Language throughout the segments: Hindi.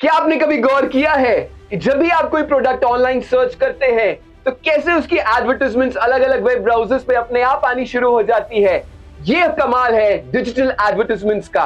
क्या आपने कभी गौर किया है कि जब भी आप कोई प्रोडक्ट ऑनलाइन सर्च करते हैं तो कैसे उसकी एडवर्टाइजमेंट्स अलग अलग वेब ब्राउजर्स पे अपने आप आनी शुरू हो जाती है। ये कमाल है डिजिटल एडवर्टाइजमेंट्स का।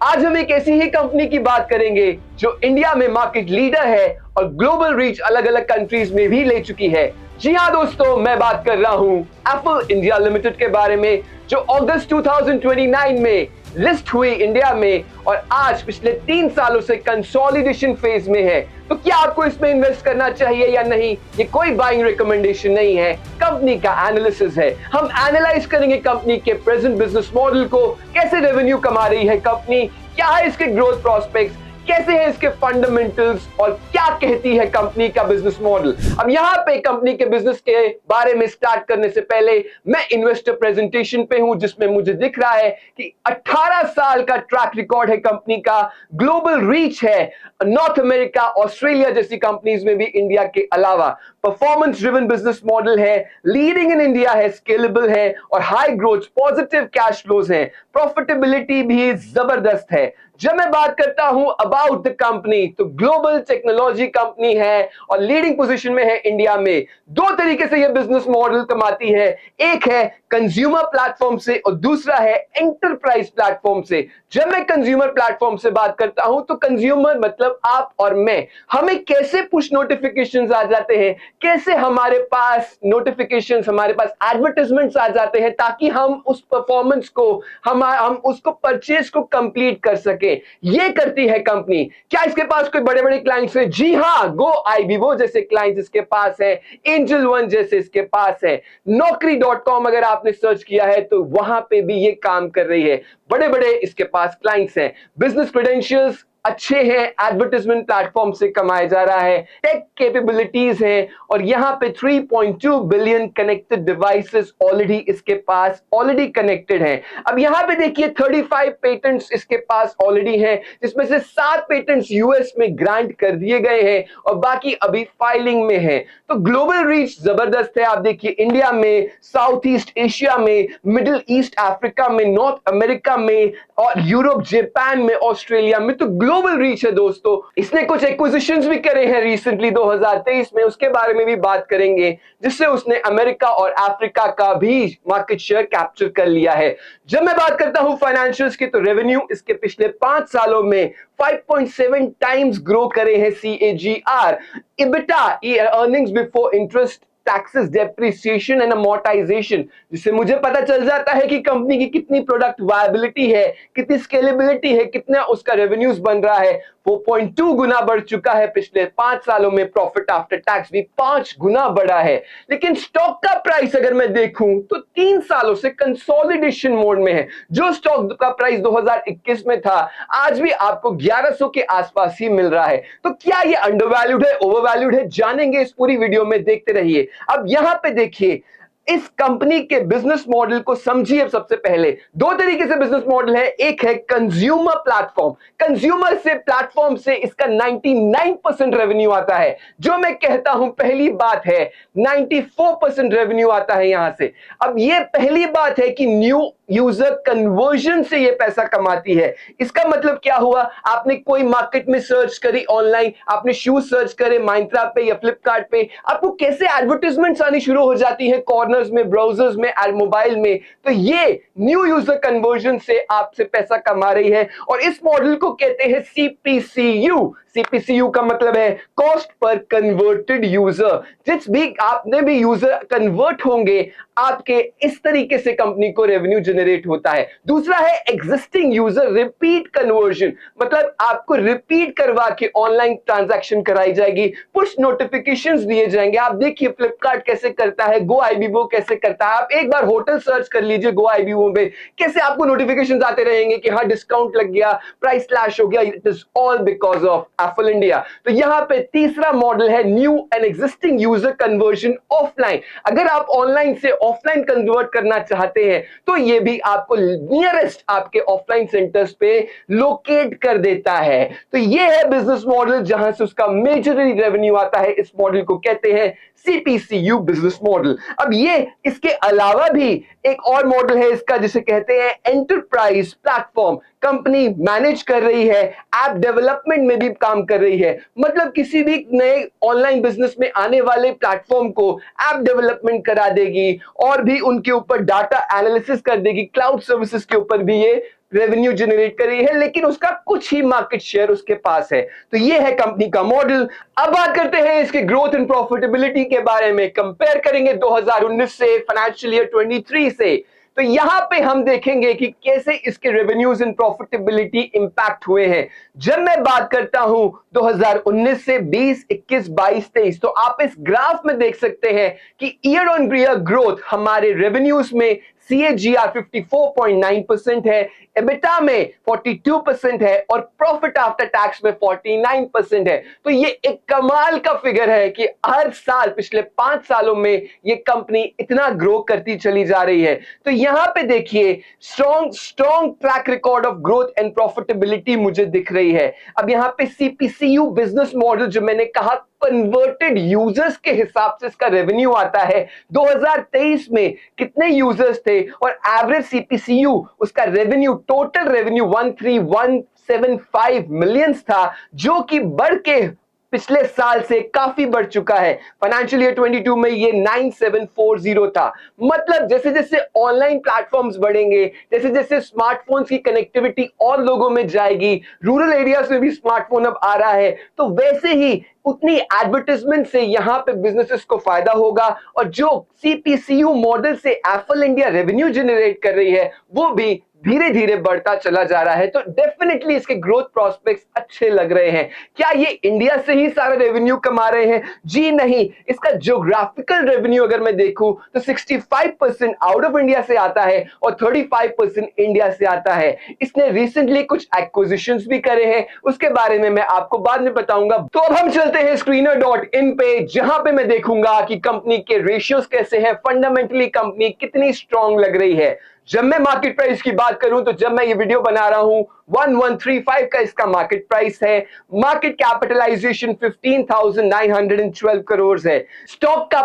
आज हम एक ऐसी ही कंपनी की बात करेंगे जो इंडिया में मार्केट लीडर है और ग्लोबल रीच अलग अलग कंट्रीज में भी ले चुकी है। जी हाँ दोस्तों, मैं बात कर रहा हूं एप्पल इंडिया लिमिटेड के बारे में, जो अगस्त 2029 में लिस्ट हुई इंडिया में और आज पिछले 3 सालों से कंसोलिडेशन फेज में है। तो क्या आपको इसमें इन्वेस्ट करना चाहिए या नहीं, ये कोई बाइंग रिकमेंडेशन नहीं है, कंपनी का एनालिसिस है। हम एनालाइज करेंगे कंपनी के प्रेजेंट बिजनेस मॉडल को, कैसे रेवेन्यू कमा रही है कंपनी, क्या है इसके ग्रोथ प्रोस्पेक्ट्स, कैसे है इसके फंडामेंटल्स और क्या कहती है कंपनी का बिजनेस मॉडल। अब यहां पे कंपनी के बिजनेस के बारे में स्टार्ट करने से पहले मैं इन्वेस्टर प्रेजेंटेशन पे हूं, जिसमें मुझे दिख रहा है कि 18 साल का ट्रैक रिकॉर्ड है कंपनी का, ग्लोबल रीच है, नॉर्थ अमेरिका ऑस्ट्रेलिया जैसी कंपनीज में भी इंडिया के अलावा, परफॉर्मेंस ड्रिवन बिजनेस मॉडल है, लीडिंग इन इंडिया है, स्केलेबल है और high growth positive cash flows है, प्रॉफिटेबिलिटी भी जबरदस्त है। जब मैं बात करता हूं अबाउट द कंपनी, तो ग्लोबल टेक्नोलॉजी कंपनी है और लीडिंग पोजीशन में है इंडिया में। दो तरीके से यह बिजनेस मॉडल कमाती है, एक है कंज्यूमर प्लेटफॉर्म से और दूसरा है एंटरप्राइज प्लेटफॉर्म से। जब मैं कंज्यूमर प्लेटफॉर्म से बात करता हूं तो कंज्यूमर मतलब आप और मैं, हमें कैसे पुश नोटिफिकेशंस आ जाते हैं, कैसे हमारे पास नोटिफिकेशंस, हमारे पास एडवर्टाइजमेंट्स आ जाते हैं ताकि हम उस परफॉर्मेंस को, हम उसको परचेज को कंप्लीट कर सके। ये करती है कंपनी। क्या इसके पास कोई बड़े बड़े क्लाइंट्स हैं? जी हां, गो आईबीओ जैसे क्लाइंट्स इसके पास है, एंजल वन जैसे इसके पास है, नौकरी.com अगर आपने सर्च किया है तो वहां पे भी ये काम कर रही है। बड़े बड़े इसके पास क्लाइंट्स हैं, बिजनेस क्रेडेंशियल्स अच्छे हैं, एडवर्टाइजमेंट प्लेटफॉर्म से कमाया जा रहा है, टेक कैपेबिलिटीज हैं और यहां पे 3.2 बिलियन कनेक्टेड डिवाइसेस ऑलरेडी इसके पास ऑलरेडी कनेक्टेड हैं। अब यहां पे देखिए 35 पेटेंट्स इसके पास ऑलरेडी हैं, जिसमें से 7 पेटेंट्स यूएस में ग्रांट कर दिए गए हैं और बाकी अभी फाइलिंग में हैं। तो ग्लोबल रीच जबरदस्त है। आप देखिए इंडिया में, साउथ ईस्ट एशिया में, मिडिल ईस्ट अफ्रीका में, नॉर्थ अमेरिका में और यूरोप, जापान में, ऑस्ट्रेलिया में, तो ग्लोबल रीच है दोस्तों। इसने कुछ एक्विजिशंस भी करे हैं रिसेंटली 2023 में, उसके बारे में भी बात करेंगे, जिससे उसने अमेरिका और अफ्रीका का भी मार्केट शेयर कैप्चर कर लिया है। जब मैं बात करता हूं फाइनेंशियल्स की, तो रेवेन्यू इसके पिछले 5 सालों में 5.7 टाइम्स ग्रो करे हैं CAGR। EBITDA, earnings before interest taxes depreciation and amortisation, जिससे मुझे पता चल जाता है कि कंपनी की कितनी प्रोडक्ट वायबिलिटी है, कितनी स्केलेबिलिटी है, कितना उसका रेवेन्यूज बन रहा है। 4.2 गुना बढ़ चुका है पिछले 5 सालों में, प्रॉफिट आफ्टर टैक्स भी 5 गुना बढ़ा है। लेकिन स्टॉक का प्राइस अगर मैं देखूं तो 3 सालों से कंसोलिडेशन मोड में है। जो स्टॉक का प्राइस 2021 में था, आज भी आपको 1100 के आसपास ही मिल रहा है। तो क्या ये अंडरवैल्यूड है, ओवरवैल्यूड है, जानेंगे इस पूरी वीडियो में, देखते रहिए। अब यहां पे देखिए इस कंपनी के बिजनेस मॉडल को समझिए। सबसे पहले दो तरीके से बिजनेस मॉडल है, एक है कंज्यूमर प्लेटफॉर्म, कंज्यूमर से, प्लेटफॉर्म से इसका 99% रेवेन्यू आता है। जो मैं कहता हूं पहली बात है, 94% रेवेन्यू आता है यहां से। अब ये पहली बात है कि न्यू यूजर कन्वर्जन से ये पैसा कमाती है। इसका मतलब क्या हुआ, आपने कोई मार्केट में सर्च करी ऑनलाइन, आपने शूज सर्च करे माइंत्रा पे या फ्लिपकार्ट पे, आपको कैसे एडवर्टाइजमेंट्स आनी शुरू हो जाती है कॉर्नर्स में, ब्राउजर्स में, मोबाइल में। तो ये न्यू यूजर कन्वर्जन से आपसे पैसा कमा रही है और इस मॉडल को कहते हैं CPCU। सीपीसीयू का मतलब है कॉस्ट पर कन्वर्टेड यूजर। जिस भी आपने भी यूजर कन्वर्ट होंगे, आपके इस तरीके से कंपनी को रेवेन्यू जनरेट होता है। दूसरा है एग्जिस्टिंग यूजर रिपीट कन्वर्जन, मतलब आपको रिपीट करवा के ऑनलाइन ट्रांजैक्शन कराई जाएगी, पुश नोटिफिकेशंस दिए जाएंगे। आप देखिए फ्लिपकार्ट कैसे करता है, गो आईबीओ कैसे करता है। आप एक बार होटल सर्च कर लीजिए गो आईबीओ में, कैसे आपको नोटिफिकेशंस आते रहेंगे कि हाँ डिस्काउंट लग गया, प्राइस स्लैश हो गया। It is all because of Apple India. तो यहां पे तीसरा मॉडल है new and existing user conversion offline. अगर आप ऑनलाइन से ऑफलाइन कन्वर्ट करना चाहते हैं तो ये भी आपको नियरेस्ट आपके ऑफलाइन सेंटर्स पे लोकेट कर देता है। तो ये है बिजनेस मॉडल जहां से उसका मेजरली रेवेन्यू आता है। इस मॉडल को कहते हैं CPCU बिजनेस मॉडल। अब ये इसके अलावा भी एक और मॉडल है इसका, जिसे कहते हैं एंटरप्राइज प्लेटफॉर्म। कंपनी मैनेज कर रही है, ऐप डेवलपमेंट में भी काम कर रही है। मतलब किसी भी नए ऑनलाइन बिजनेस में आने वाले प्लेटफॉर्म को ऐप डेवलपमेंट करा देगी और भी उनके ऊपर डाटा एनालिसिस कर देगी, क्लाउड सर्विसेज के ऊपर भी ये रेवेन्यू जनरेट कर रही है, लेकिन उसका कुछ ही मार्केट शेयर उसके पास है। तो ये है कंपनी का मॉडल। अब बात करते हैं इसके ग्रोथ एंड प्रॉफिटेबिलिटी के बारे में। कंपेयर करेंगे 2019 से, फाइनेंशियल ईयर 23 से। तो यहां पे हम देखेंगे कि कैसे इसके रेवेन्यूज एंड प्रॉफिटेबिलिटी इंपैक्ट हुए हैं। जब मैं बात करता हूं 2019 से 20, 21, 22, 23, तो आप इस ग्राफ में देख सकते हैं कि ईयर ऑन ईयर ग्रोथ हमारे रेवेन्यूज में CAGR 54.9% है, एबिटा में 42% है और प्रॉफिट आफ्टर टैक्स में 49% है। तो ये एक कमाल का फिगर है कि हर साल पिछले 5 सालों में ये कंपनी इतना ग्रो करती चली जा रही है। तो यहां पे देखिए strong track record of growth and profitability मुझे दिख रही है। अब यहां पे CPCU बिजनेस मॉडल जो मैंने कहा कन्वर्टेड यूजर्स के हिसाब से इसका रेवेन्यू आता है। 2023 में कितने यूजर्स थे और एवरेज CPCU उसका रेवेन्यू, टोटल रेवेन्यू 13,175 मिलियंस था, जो कि बढ़ के पिछले साल से काफी बढ़ चुका है। फाइनेंशियल ईयर 22 में ये 9740 था। मतलब जैसे जैसे ऑनलाइन प्लेटफॉर्म्स बढ़ेंगे, जैसे जैसे स्मार्टफोन्स की कनेक्टिविटी और लोगों में जाएगी, रूरल एरियाज में भी स्मार्टफोन अब आ रहा है, तो वैसे ही उतनी एडवर्टाइजमेंट से यहां पे बिजनेसेस को फायदा होगा और जो CPCU मॉडल से एफएल इंडिया रेवेन्यू जनरेट कर रही है वो भी धीरे धीरे बढ़ता चला जा रहा है। तो डेफिनेटली इसके ग्रोथ प्रोस्पेक्ट्स अच्छे लग रहे हैं। क्या ये इंडिया से ही सारा रेवेन्यू कमा रहे हैं? जी नहीं। इसका ज्योग्राफिकल रेवेन्यू अगर मैं देखूं तो 65% आउट ऑफ इंडिया से आता है और 35% इंडिया से आता है। इसने रिसेंटली कुछ एक्विजिशंस भी करे हैं, उसके बारे में मैं आपको बाद में बताऊंगा। तो अब हम चलते हैं screener.in पे, जहां पे मैं देखूंगा कि कंपनी के रेशियोज कैसे हैं, फंडामेंटली कंपनी कितनी स्ट्रांग लग रही है। जब मैं मार्केट प्राइस की बात करूं तो जब मैं ये वीडियो बना रहा हूं 1135 का इसका मार्केट प्राइस है। मार्केट कैपिटलाइजेशन 15,912 करोड़ है। स्टॉक का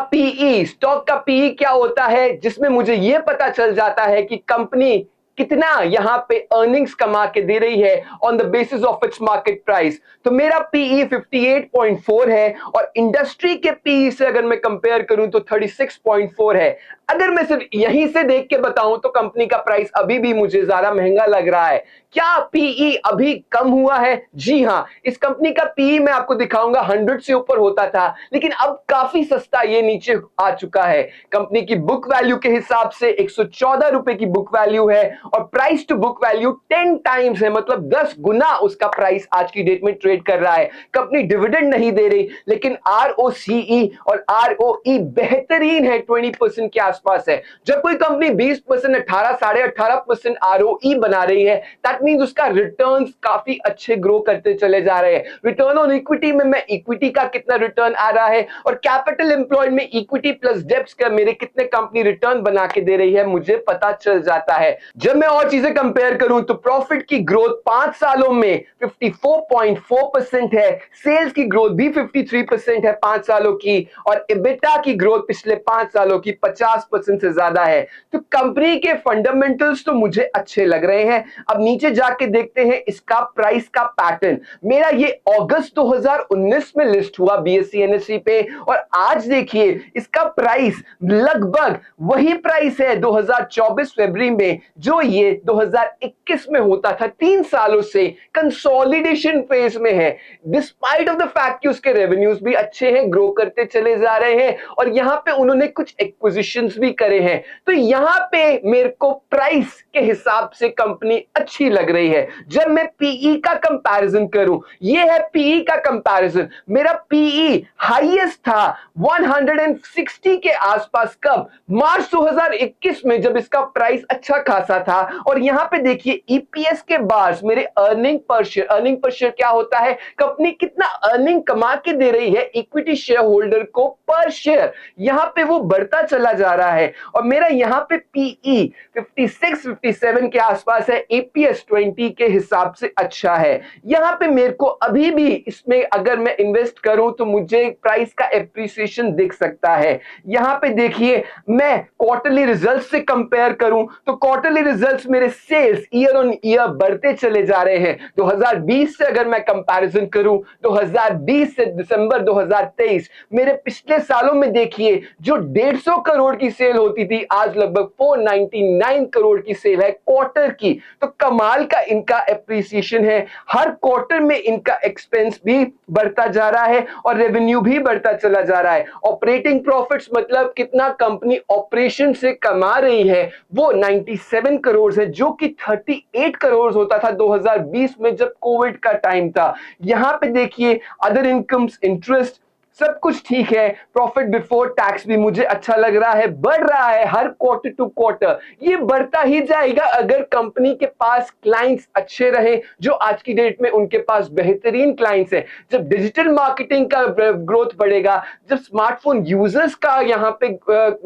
पीई क्या होता है, जिसमें मुझे यह पता चल जाता है कि कंपनी कितना यहां पे अर्निंग्स कमा के दे रही है on the basis of its market price. तो मेरा पीई 58.4 है और इंडस्ट्री के पीई से अगर मैं कंपेयर करूं तो 36.4 है। अगर मैं सिर्फ यहीं से देख के बताऊं तो कंपनी का प्राइस अभी भी मुझे ज्यादा महंगा लग रहा है। क्या पीई अभी कम हुआ है? जी हां, इस कंपनी का पीई मैं आपको दिखाऊंगा 100 से ऊपर होता था, लेकिन अब काफी सस्ता ये नीचे आ चुका है। कंपनी की बुक वैल्यू के हिसाब से 114 रुपए की बुक वैल्यू है और price to book value 10 times है, मतलब 10 गुना उसका प्राइस आज की डेट में ट्रेड कर रहा है। कंपनी डिविडेंड नहीं दे रही, लेकिन ROCE और ROE बेहतरीन है, 20% के आसपास है। जब कोई कंपनी 20%, 18, 18.5% ROE बना रही है, दैट मींस उसका रिटर्न्स काफी अच्छे ग्रो करते चले जा रहे हैं। रिटर्न ऑन इक्विटी में मैं इक्विटी का कितना रिटर्न आ रहा है और कैपिटल एम्प्लॉयड में इक्विटी प्लस डेब्ट्स का मेरे कितने कंपनी रिटर्न बना के दे रही है, मुझे पता चल जाता है। जब मैं और चीजें कंपेयर करूं तो प्रॉफिट की ग्रोथ 5 सालों में 54.4% है, सेल्स की ग्रोथ भी 53% है 5 सालों की, और एबिटा की ग्रोथ पिछले 5 सालों की 50% से ज्यादा है। तो कंपनी के फंडामेंटल्स तो मुझे अच्छे लग रहे हैं। अब नीचे जाके देखते हैं इसका प्राइस का पैटर्न। मेरा ये अगस्त 2019 में लिस्ट हुआ BSE NSE पे और आज देखिए इसका प्राइस लगभग वही प्राइस है 2024 फरवरी में जो ये 2021 में होता था। 3 सालों से कंसोलिडेशन फेज में है, डिस्पाइट ऑफ द फैक्ट कि उसके रेवेन्यूज भी अच्छे हैं, ग्रो करते चले जा रहे हैं और यहां पे उन्होंने कुछ एक्विजिशंस भी करे हैं। तो यहां पे मेरे को प्राइस के हिसाब से कंपनी अच्छी लग रही है। जब मैं पीई का कंपैरिजन करूं, ये है पीई का कंपैरिजन, मेरा पीई हाईएस्ट था 160 के आसपास, कब? मार्च 2021 में, जब इसका प्राइस अच्छा खासा था। और यहां पे देखिए ईपीएस के बार्स, मेरे अर्निंग पर शेयर क्या होता है, कंपनी कितना अर्निंग कमा के दे रही है इक्विटी शेयर होल्डर को पर शेयर, यहां पे वो बढ़ता चला जा रहा है। और मेरा यहां पे पीई 56, 57 के आसपास है, ईपीएस 20 के हिसाब से अच्छा है। यहाँ पे मेरे को अभी भी इसमें अगर मैं इन्वेस्ट करूं तो मुझे प्राइस का एप्रिसिएशन दिख सकता है। यहाँ पे देखिए, मैं क्वार्टरली रिजल्ट्स से कंपेयर करूं तो क्वार्टरली रिजल्ट्स मेरे सेल्स ईयर ऑन ईयर बढ़ते चले जा रहे हैं। 2020 से अगर मैं कंपैरिजन करूं, 2020 से दिसंबर 2023, मेरे पिछले सालों में देखिए जो 150 करोड़ की सेल होती थी, आज लगभग 499 करोड़ की सेल है क्वार्टर की। तो कमाल का इनका एप्रिसिएशन है। हर क्वार्टर में इनका एक्सपेंस भी बढ़ता जा रहा है और रेवेन्यू भी बढ़ता चला जा रहा है। ऑपरेटिंग प्रॉफिट्स मतलब कितना कंपनी ऑपरेशन से कमा रही है, वो 97 करोड़ है, जो कि 38 करोड़ होता था 2020 में जब कोविड का टाइम था। यहां पे देखिए अदर इनकम्स, इंटरेस्ट, सब कुछ ठीक है। प्रॉफिट बिफोर टैक्स भी मुझे अच्छा लग रहा है, बढ़ रहा है हर क्वार्टर टू क्वार्टर। ये बढ़ता ही जाएगा अगर कंपनी के पास क्लाइंट्स अच्छे रहे, जो आज की डेट में उनके पास बेहतरीन क्लाइंट्स हैं। जब डिजिटल मार्केटिंग का ग्रोथ बढ़ेगा, जब स्मार्टफोन यूजर्स का यहाँ पे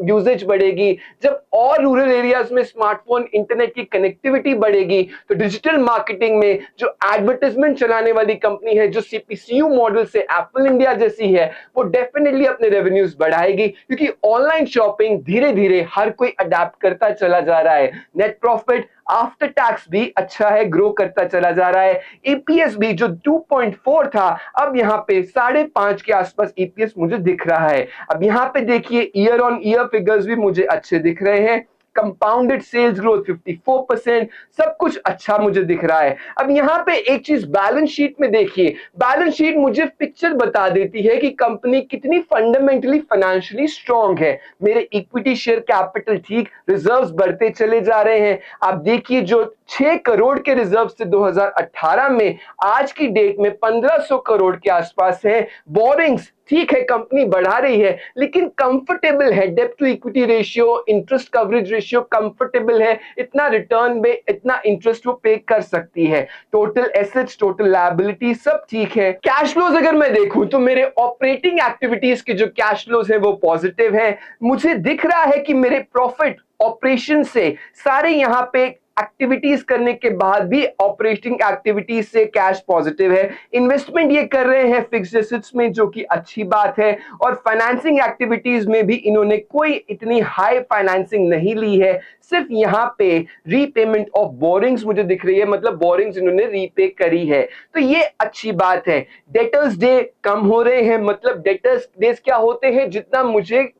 यूजेज बढ़ेगी, जब और रूरल एरियाज में स्मार्टफोन इंटरनेट की कनेक्टिविटी बढ़ेगी, तो डिजिटल मार्केटिंग में जो एडवर्टाइजमेंट चलाने वाली कंपनी है, जो सीपीसीयू मॉडल से एप्पल इंडिया जैसी है, वो डेफिनेटली अपने रेवेन्यूज बढ़ाएगी, क्योंकि ऑनलाइन शॉपिंग धीरे धीरे हर कोई अडैप्ट करता चला जा रहा है। नेट प्रॉफिट आफ्टर टैक्स भी अच्छा है, ग्रो करता चला जा रहा है। ईपीएस भी जो 2.4 था, अब यहाँ पे 5.5 के आसपास ईपीएस मुझे दिख रहा है। अब यहाँ पे देखिए ईयर ऑन ईयर फिगर्स भी मुझे अच्छे दिख रहे हैं। कंपाउंडेड सेल्स ग्रोथ 54%, सब कुछ अच्छा मुझे दिख रहा है। अब यहाँ पे एक चीज बैलेंस शीट में देखिए, बैलेंस शीट मुझे पिक्चर बता देती है कि कंपनी कितनी फंडामेंटली फाइनेंशियली स्ट्रांग है। मेरे इक्विटी शेयर कैपिटल ठीक, रिजर्व्स बढ़ते चले जा रहे हैं। आप देखिए जो 6 करोड़ के रिजर्व थे 2018 में, आज की डेट में 1500 करोड़ के आसपास है। बोरिंग्स ठीक है, कंपनी बढ़ा रही है, लेकिन कंफर्टेबल है। डेब्ट to equity ratio, interest coverage ratio comfortable है। इतना रिटर्न में इतना इंटरेस्ट वो पे कर सकती है। टोटल एसेट्स, टोटल लायबिलिटी सब ठीक है। कैश फ्लोज अगर मैं देखूं तो मेरे ऑपरेटिंग एक्टिविटीज के जो कैश फ्लोज है वो पॉजिटिव है। मुझे दिख रहा है कि मेरे प्रॉफिट ऑपरेशन से सारे यहाँ पे एक्टिविटीज करने के बाद भी ऑपरेटिंग एक्टिविटीज से कैश पॉजिटिव है। इन्वेस्टमेंट ये कर रहे हैं फिक्स्ड एसेट्स में, जो कि अच्छी बात है। और फाइनेंसिंग एक्टिविटीज में भी इन्होंने कोई इतनी हाई फाइनेंसिंग नहीं ली है, सिर्फ यहाँ पे रीपेमेंट ऑफ बोरिंग्स मुझे दिख रही है, मतलब बोरिंग्स इन्होंने रीपे करी है, तो ये अच्छी बात है। डेटर्स डे कम हो रहे हैं, मतलब डेटर्स डेज क्या होते हैं, जितना मुझे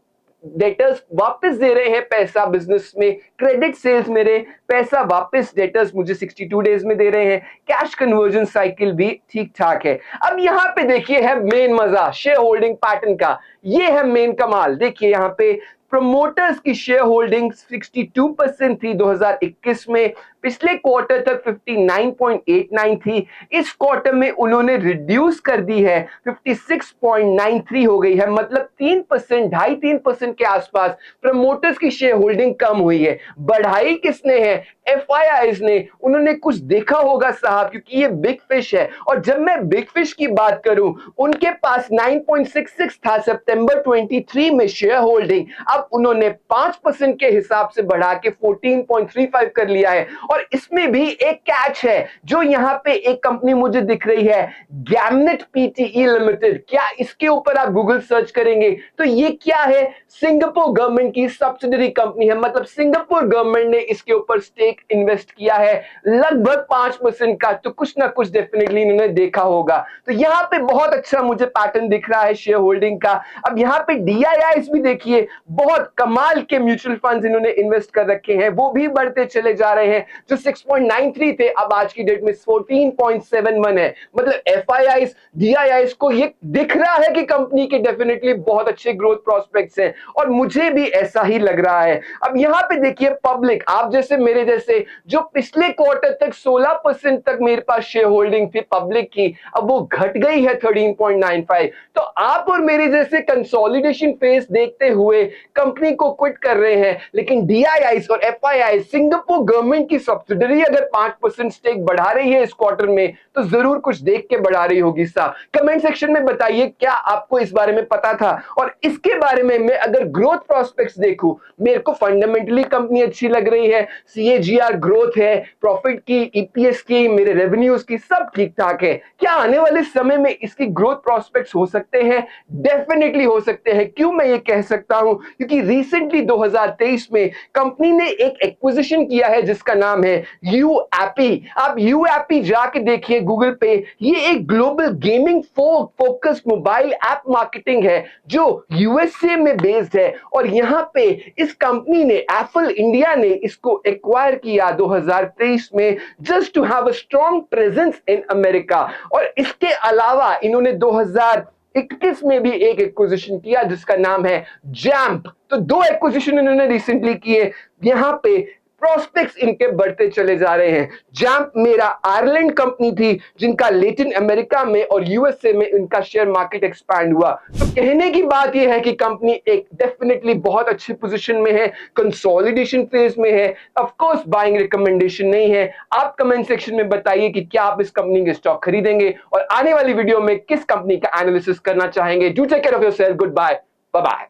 डेटर्स वापस दे रहे हैं पैसा बिजनेस में, क्रेडिट सेल्स मेरे पैसा वापस डेटर्स मुझे 62 डेज में दे रहे हैं। कैश कन्वर्जन साइकिल भी ठीक ठाक है। अब यहाँ पे देखिए है मेन मजा शेयर होल्डिंग पैटर्न का, ये है मेन कमाल। देखिए यहाँ पे प्रमोटर्स की शेयर होल्डिंग 62% थी 2021 में, पिछले क्वार्टर तक 59.89 थी। इस क्वार्टर में उन्होंने रिड्यूस कर दी है, 56.93 हो गई है, मतलब 3%, 2.5-3% के आसपास प्रमोटर्स की शेयर होल्डिंग कम हुई है। बढ़ाई किसने है? एफआईआईज ने। उन्होंने कुछ देखा होगा साहब, क्योंकि ये बिग फिश है। और जब मैं बिग फिश की बात करूं, उनके पास 9.66 था सितंबर 23 में शेयर होल्डिंग, अब उन्होंने 5% के हिसाब से बढ़ा के 14.35 कर लिया है। और इसमें भी एक कैच है, जो यहाँ पे एक कंपनी मुझे दिख रही है, गैमनेट पीटीई लिमिटेड। क्या इसके ऊपर आप गूगल सर्च करेंगे तो ये क्या है? सिंगापुर गवर्नमेंट की सब्सिडरी कंपनी है, मतलब सिंगापुर गवर्नमेंट ने इसके ऊपर स्टेक इन्वेस्ट किया है लगभग 5% का, तो कुछ ना कुछ डेफिनेटली इन्होंने देखा होगा। तो यहाँ पे बहुत अच्छा मुझे पैटर्न दिख रहा है शेयर होल्डिंग का। अब यहाँ पे डीआईआईस भी देखिए, बहुत कमाल के म्यूचुअल फंड्स इन्होंने इन्वेस्ट कर रखे हैं, वो भी बढ़ते चले जा रहे हैं। जो 6.93 थे, अब आज की डेट में 14.71 है। मतलब एफआईआईस, डीआईआईस को ये दिख रहा है कि कंपनी के डेफिनेटली बहुत अच्छे ग्रोथ प्रोस्पेक्ट्स हैं, और मुझे भी ऐसा ही लग रहा है। अब यहाँ पे देखिए पब्लिक, आप जैसे मेरे जैसे, जो पिछले क्वार्टर तक 16% तक मेरे पास शेयर होल्डिंग थी पब्लिक की, अब वो घट गई है 13.95। तो आप और मेरे जैसे कंसोलिडेशन फेज देखते हुए कंपनी को क्विट कर रहे हैं, लेकिन डीआईआईस और एफआईआई सिंगापुर गवर्नमेंट की सब्सिडरी अगर 5% स्टेक बढ़ा रही है इस क्वार्टर में तो जरूर कुछ देख के बढ़ा रही होगी सा। कमेंट सेक्शन में बताइए क्या आपको इस बारे में पता था। और इसके बारे में मैं अगर ग्रोथ प्रोस्पेक्ट्स देखूं, मेरे को फंडामेंटली कंपनी अच्छी लग रही है, CAGR ग्रोथ है, प्रॉफिट की, EPS की, मेरे रेवेन्यूज की, सब ठीक ठाक है। क्या आने वाले समय में इसकी ग्रोथ प्रोस्पेक्ट्स हो सकते हैं? डेफिनेटली हो सकते हैं। क्यों मैं ये कह सकता हूं? क्योंकि रिसेंटली 2023 में कंपनी ने एक एक्विजिशन किया है जिसका नाम है YouAppi। आप YouAppi जाके देखिए गूगल पे, ये एक global gaming focused mobile app marketing है जो यूएसए में बेस्ड है। और यहां पे इस कंपनी ने, एप्पल इंडिया ने इसको एक्वायर किया 2023 में, just to have a strong presence in America. और इसके अलावा इन्होंने 2021 में भी एक एक्विजिशन किया जिसका नाम है जैम्प। तो 2 एक्विजिशन इन्होंने रिसेंटली किए। यहां पे प्रोस्पेक्ट्स इनके बढ़ते चले जा रहे हैं। जैम्प मेरा आयरलैंड कंपनी थी जिनका लैटिन अमेरिका में और यूएसए में इनका शेयर मार्केट एक्सपैंड हुआ। तो कहने की बात यह है कि कंपनी एक डेफिनेटली बहुत अच्छी पोजीशन में है, कंसोलिडेशन फेज में है। ऑफ कोर्स बाइंग रिकमेंडेशन नहीं है। आप कमेंट सेक्शन में बताइए कि क्या आप इस कंपनी के स्टॉक खरीदेंगे और आने वाली वीडियो में किस कंपनी का एनालिसिस करना चाहेंगे। Do take care of yourself. Good bye, bye bye.